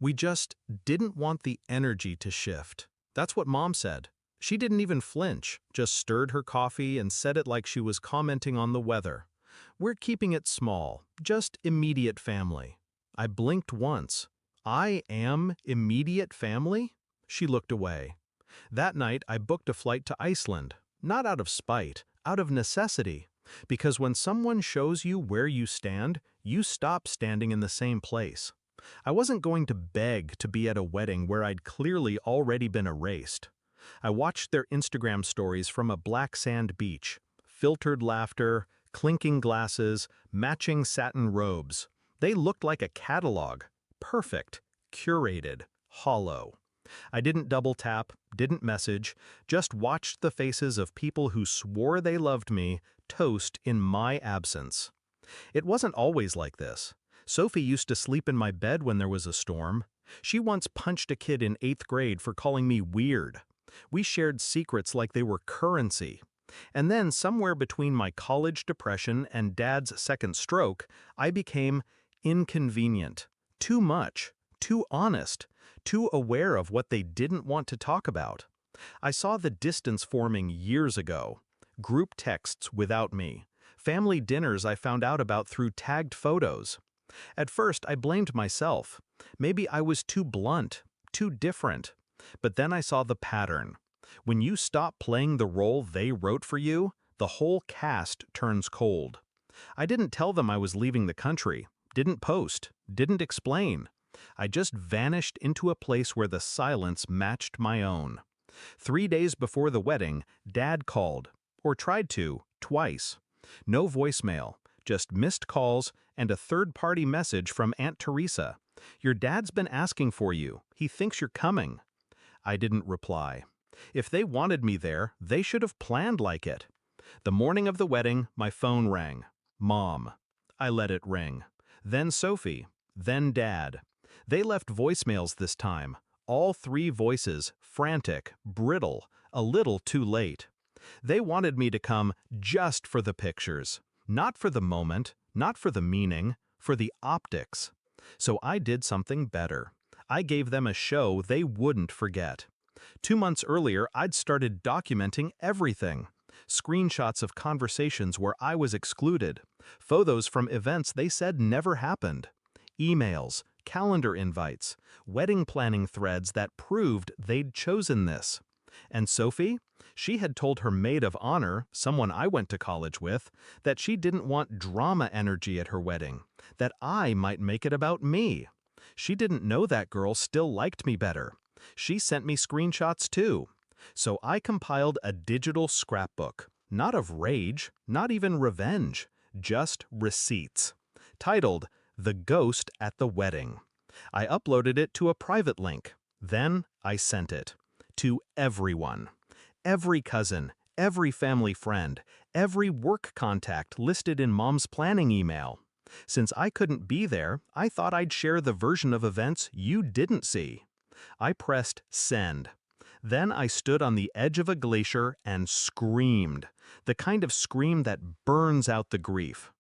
We just didn't want the energy to shift. That's what Mom said. She didn't even flinch, just stirred her coffee and said it like she was commenting on the weather. We're keeping it small, just immediate family. I blinked once. I am immediate family? She looked away. That night, I booked a flight to Iceland, not out of spite, out of necessity. Because when someone shows you where you stand, you stop standing in the same place. I wasn't going to beg to be at a wedding where I'd clearly already been erased. I watched their Instagram stories from a black sand beach. Filtered laughter, clinking glasses, matching satin robes. They looked like a catalog. Perfect, curated, hollow. I didn't double tap, didn't message, just watched the faces of people who swore they loved me toast in my absence. It wasn't always like this. Sophie used to sleep in my bed when there was a storm. She once punched a kid in 8th grade for calling me weird. We shared secrets like they were currency. And then somewhere between my college depression and Dad's second stroke, I became inconvenient. Too much. Too honest. Too aware of what they didn't want to talk about. I saw the distance forming years ago. Group texts without me. Family dinners I found out about through tagged photos. At first, I blamed myself. Maybe I was too blunt, too different. But then I saw the pattern. When you stop playing the role they wrote for you, the whole cast turns cold. I didn't tell them I was leaving the country, didn't post, didn't explain. I just vanished into a place where the silence matched my own. 3 days before the wedding, Dad called, or tried to, twice. No voicemail, just missed calls and a third-party message from Aunt Teresa. Your dad's been asking for you. He thinks you're coming. I didn't reply. If they wanted me there, they should have planned like it. The morning of the wedding, my phone rang. Mom. I let it ring. Then Sophie. Then Dad. They left voicemails this time. All 3 voices, frantic, brittle, a little too late. They wanted me to come just for the pictures. Not for the moment, not for the meaning, for the optics. So I did something better. I gave them a show they wouldn't forget. 2 months earlier, I'd started documenting everything. Screenshots of conversations where I was excluded. Photos from events they said never happened. Emails, calendar invites, wedding planning threads that proved they'd chosen this. And Sophie? She had told her maid of honor, someone I went to college with, that she didn't want drama energy at her wedding, that I might make it about me. She didn't know that girl still liked me better. She sent me screenshots too. So I compiled a digital scrapbook, not of rage, not even revenge, just receipts, titled The Ghost at the Wedding. I uploaded it to a private link. Then I sent it. To everyone. Every cousin, every family friend, every work contact listed in Mom's planning email. Since I couldn't be there, I thought I'd share the version of events you didn't see. I pressed send. Then I stood on the edge of a glacier and screamed, the kind of scream that burns out the grief.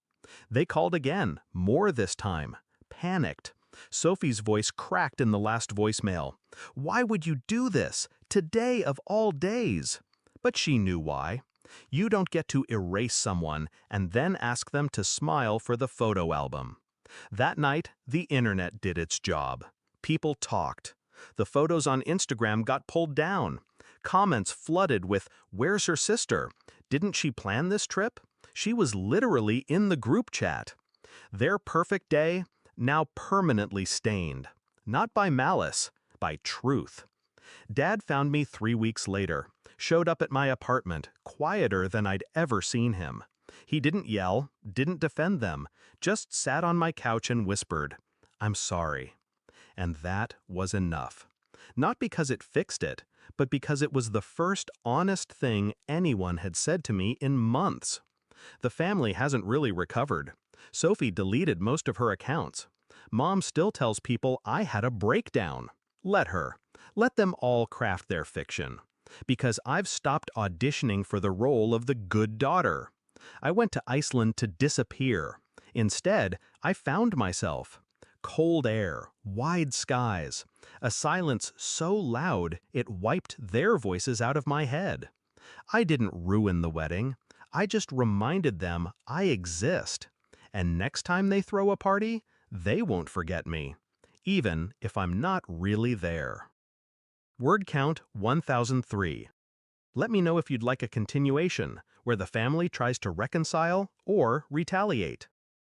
They called again, more this time, panicked. Sophie's voice cracked in the last voicemail. Why would you do this? Today of all days. But she knew why. You don't get to erase someone and then ask them to smile for the photo album. That night, the internet did its job. People talked. The photos on Instagram got pulled down. Comments flooded with, "Where's her sister? Didn't she plan this trip?" She was literally in the group chat. Their perfect day, now permanently stained. Not by malice, by truth. Dad found me 3 weeks later, showed up at my apartment, quieter than I'd ever seen him. He didn't yell, didn't defend them, just sat on my couch and whispered, "I'm sorry." And that was enough. Not because it fixed it, but because it was the first honest thing anyone had said to me in months. The family hasn't really recovered. Sophie deleted most of her accounts. Mom still tells people I had a breakdown. Let her. Let them all craft their fiction. Because I've stopped auditioning for the role of the good daughter. I went to Iceland to disappear. Instead, I found myself. Cold air, wide skies, a silence so loud it wiped their voices out of my head. I didn't ruin the wedding. I just reminded them I exist. And next time they throw a party, they won't forget me, even if I'm not really there. Word count 1003. Let me know if you'd like a continuation, where the family tries to reconcile or retaliate.